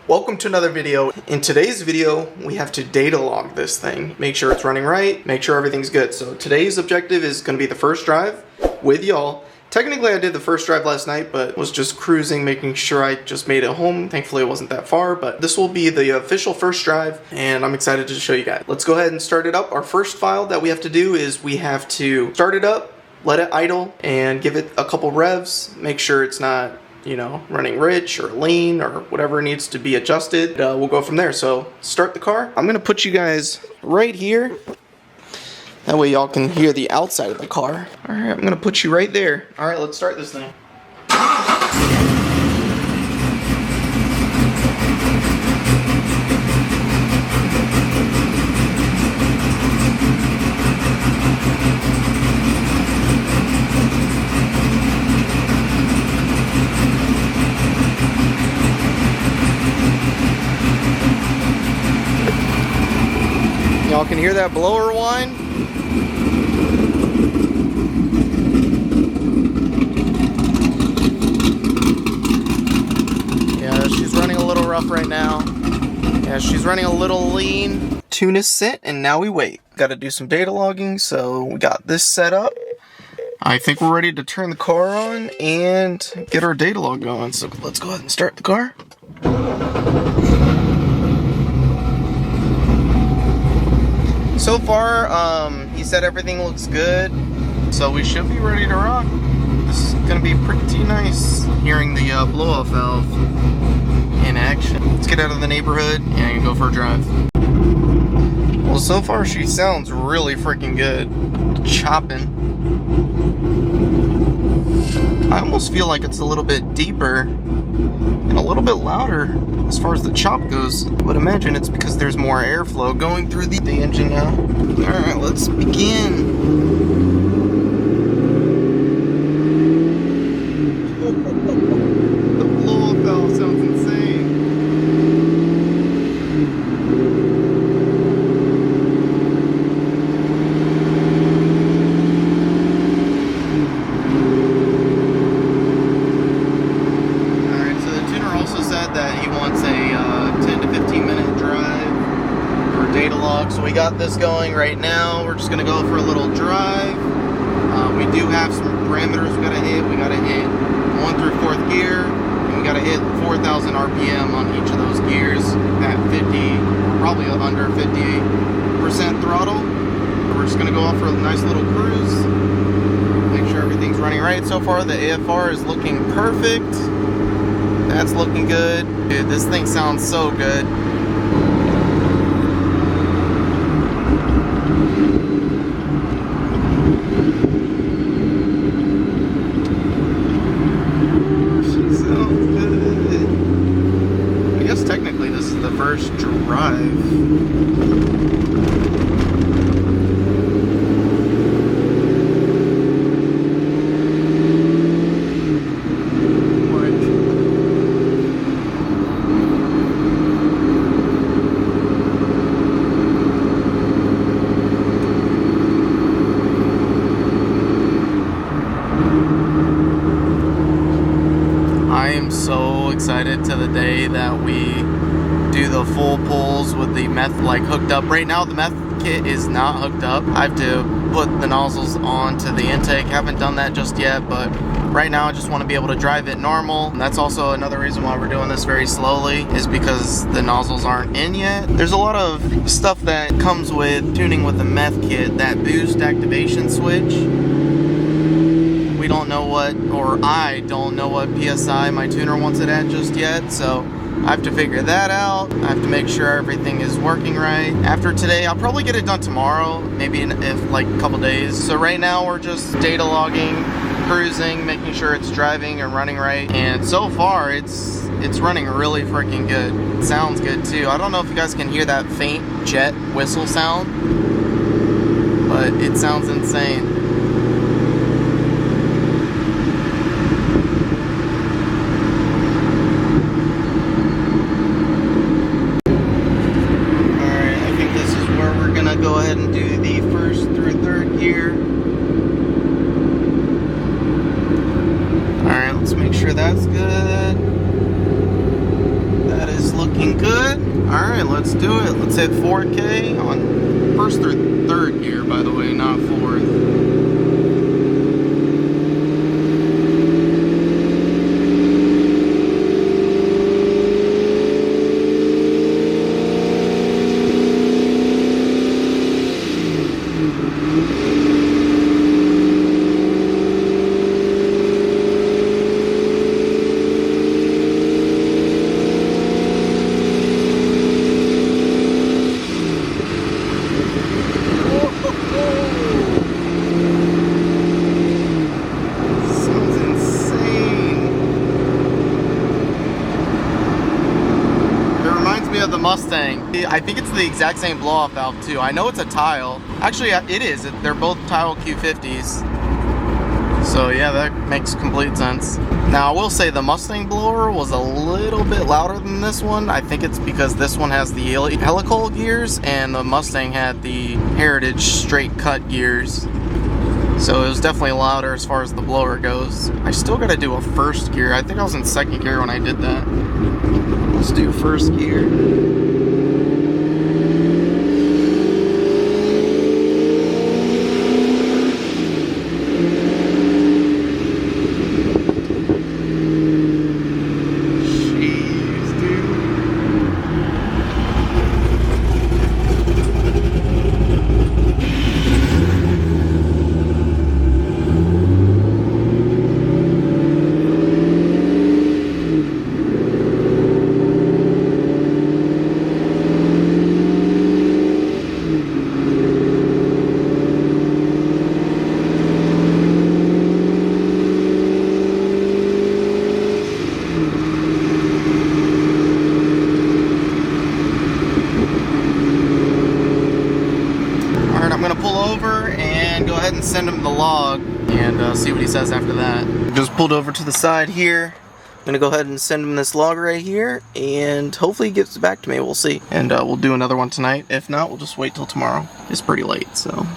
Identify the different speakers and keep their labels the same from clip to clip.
Speaker 1: Welcome to another video. In today's video, we have to data log this thing. Make sure it's running right, make sure everything's good. So today's objective is gonna be the first drive with y'all. Technically I did the first drive last night, but was just cruising, making sure I just made it home. Thankfully it wasn't that far, but this will be the official first drive and I'm excited to show you guys. Let's go ahead and start it up. Our first file that we have to do is we have to start it up, let it idle, and give it a couple revs. Make sure it's not, running rich or lean or whatever needs to be adjusted. We'll go from there. So start the car. I'm gonna put you guys right here. That way y'all can hear the outside of the car. All right, I'm gonna put you right there. All right, let's start this thing. Y'all can hear that blower whine? Yeah, she's running a little rough right now. Yeah, she's running a little lean. Tune is set, and now we wait. Got to do some data logging, so we got this set up. I think we're ready to turn the car on and get our data log going. So let's go ahead and start the car. So far, he said everything looks good, so we should be ready to rock. This is gonna be pretty nice hearing the blow-off valve in action. Let's get out of the neighborhood and go for a drive. Well, so far she sounds really freaking good. Chopping. I almost feel like it's a little bit deeper and a little bit louder as far as the chop goes. I would imagine it's because there's more airflow going through the engine now. Alright, let's begin. The blow-off valve sounds insane. So we got this going right now. We're just gonna go for a little drive. We do have some parameters we gotta hit. We gotta hit 1 through 4th gear, and we gotta hit 4,000 RPM on each of those gears at 50, probably under 58% throttle. We're just gonna go off for a nice little cruise. Make sure everything's running right. So far the AFR is looking perfect. That's looking good. Dude, this thing sounds so good. Technically, this is the first drive. I am so excited to the day that we do the full pulls with the meth hooked up. Right now the meth kit is not hooked up. I have to put the nozzles onto the intake. Haven't done that just yet, but right now I just want to be able to drive it normal. And that's also another reason why we're doing this very slowly, is because the nozzles aren't in yet. There's a lot of stuff that comes with tuning with the meth kit. That boost activation switch, we don't know what, or I don't know what PSI my tuner wants it at just yet, so I have to figure that out. I have to make sure everything is working right. After today, I'll probably get it done tomorrow, maybe if like a couple days. So right now we're just data logging, cruising, making sure it's driving and running right. And so far it's running really freaking good. It sounds good too. I don't know if you guys can hear that faint jet whistle sound, but it sounds insane. Go ahead and do the 1st through 3rd gear. Alright, let's make sure that's good. That is looking let's do it. Let's hit 4K on first or third gear, by the way, not fourth. The Mustang. I think it's the exact same blow-off valve too. I know it's a tile. Actually, it is. They're both tile Q50s. So yeah, that makes complete sense. Now I will say the Mustang blower was a little bit louder than this one. I think it's because this one has the helical gears and the Mustang had the Heritage straight cut gears. So it was definitely louder as far as the blower goes. I still gotta do a first gear. I think I was in second gear when I did that. Let's do first gear. And send him the log and see what he says after that. Just pulled over to the side here. I'm gonna go ahead and send him this log right here, and hopefully he gets it back to me. We'll see. And we'll do another one tonight. If not, we'll just wait till tomorrow. It's pretty late, so.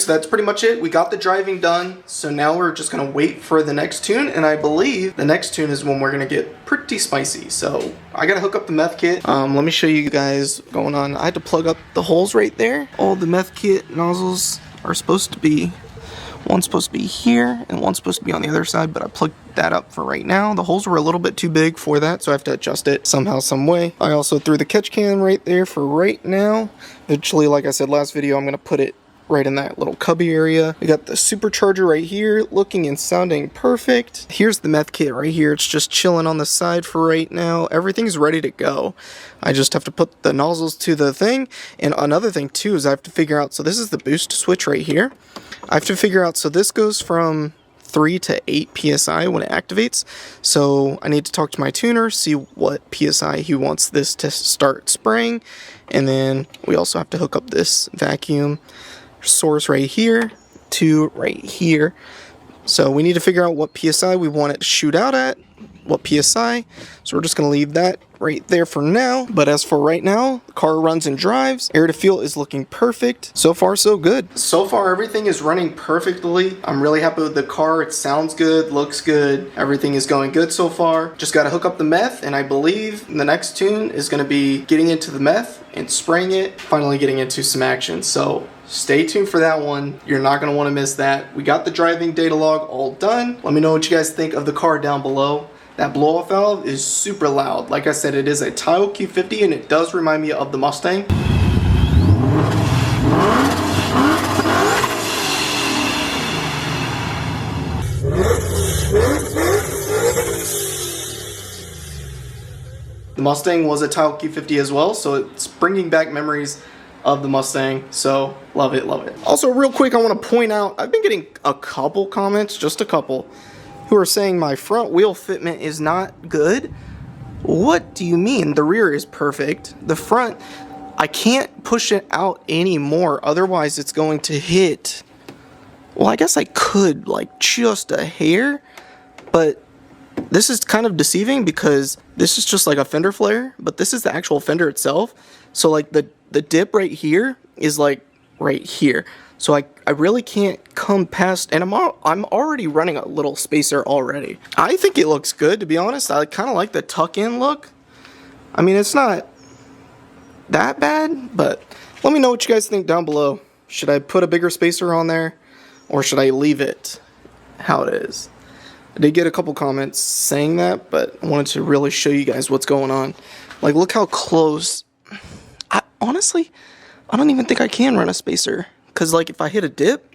Speaker 2: so that's pretty much it. We got the driving done, so now we're just gonna wait for the next tune, and I believe the next tune is when we're gonna get pretty spicy. So I gotta hook up the meth kit. Let me show you guys what's going on. I had to plug up the holes right there. All the meth kit nozzles are supposed to be, one's supposed to be here and one's supposed to be on the other side, but I plugged that up for right now. The holes were a little bit too big for that, so I have to adjust it somehow, some way. I also threw the catch can right there for right now. Eventually, like I said last video, I'm gonna put it right in that little cubby area. We got the supercharger right here, looking and sounding perfect. Here's the meth kit right here. It's just chilling on the side for right now. Everything's ready to go. I just have to put the nozzles to the thing. And another thing too is I have to figure out, so this is the boost switch right here. I have to figure out, so this goes from 3 to 8 psi when it activates. So I need to talk to my tuner, see what psi he wants this to start spraying. And then we also have to hook up this vacuum source right here to right here. So we need to figure out what psi we want it to shoot out at, what psi. So we're just going to leave that right there for now. But as for right now, the car runs and drives. Air to fuel is looking perfect. So far, so good. So far, everything is running perfectly. I'm really happy with the car. It sounds good, looks good. Everything is going good so far. Just got to hook up the meth, and I believe the next tune is going to be getting into the meth and spraying it, finally getting into some action. So stay tuned for that one. You're not going to want to miss that. We got the driving data log all done. Let me know what you guys think of the car down below. That blow-off valve is super loud. Like I said, it is a Tile Q50 and it does remind me of the Mustang. The Mustang was a Tile Q50 as well, so it's bringing back memories of the Mustang, so love it, love it. Also, real quick, I want to point out, I've been getting a couple comments, just a couple, who are saying my front wheel fitment is not good. What do you mean? The rear is perfect. The front, I can't push it out anymore, otherwise it's going to hit. Well, I guess I could, like, just a hair, but this is kind of deceiving because this is just like a fender flare, but this is the actual fender itself. So like the dip right here is like right here. So I really can't come past, and I'm already running a little spacer already. I think it looks good, to be honest. I kind of like the tuck-in look. I mean, it's not that bad, but let me know what you guys think down below. Should I put a bigger spacer on there, or should I leave it how it is? I did get a couple comments saying that, but I wanted to really show you guys what's going on. Like, look how close. Honestly, I don't even think I can run a spacer. Because, like, if I hit a dip,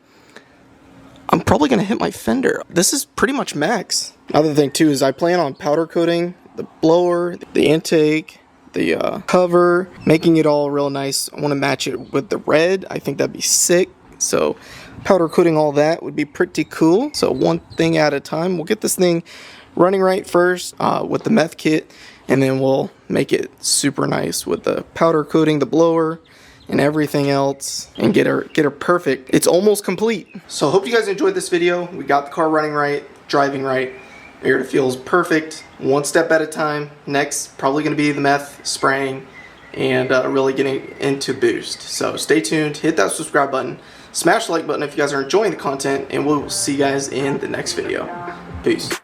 Speaker 2: I'm probably going to hit my fender. This is pretty much max. Another thing, too, is I plan on powder coating the blower, the intake, the cover, making it all real nice. I want to match it with the red. I think that'd be sick. So powder coating all that would be pretty cool. So one thing at a time. We'll get this thing running right first with the meth kit, and then we'll make it super nice with the powder coating the blower and everything else, and get her perfect. It's almost complete. So I hope you guys enjoyed this video. We got the car running right, driving right. Air to fuel is perfect, one step at a time. Next, probably gonna be the meth spraying and really getting into boost. So stay tuned, hit that subscribe button, smash the like button if you guys are enjoying the content, and we'll see you guys in the next video. Peace.